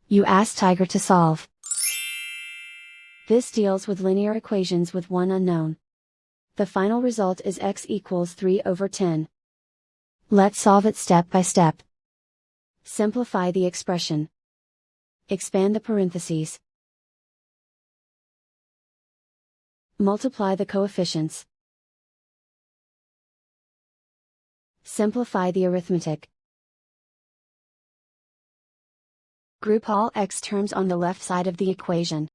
You ask Tiger to solve. This deals with linear equations with one unknown. The final result is x equals 3/10. Let's solve it step by step. Simplify the expression. Expand the parentheses. Multiply the coefficients. Simplify the arithmetic. Group all x terms on the left side of the equation.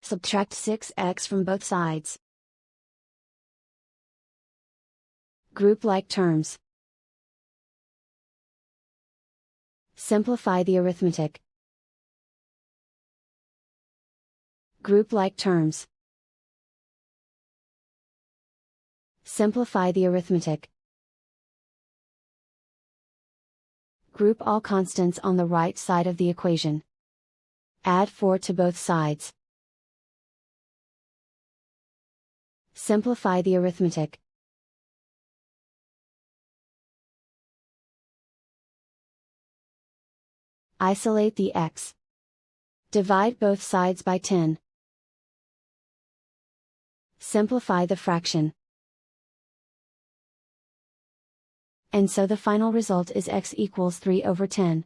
Subtract 6x from both sides. Group like terms. Simplify the arithmetic. Group like terms. Simplify the arithmetic. Group all constants on the right side of the equation. Add 4 to both sides. Simplify the arithmetic. Isolate the x. Divide both sides by 10. Simplify the fraction. And so the final result is x equals 3/10.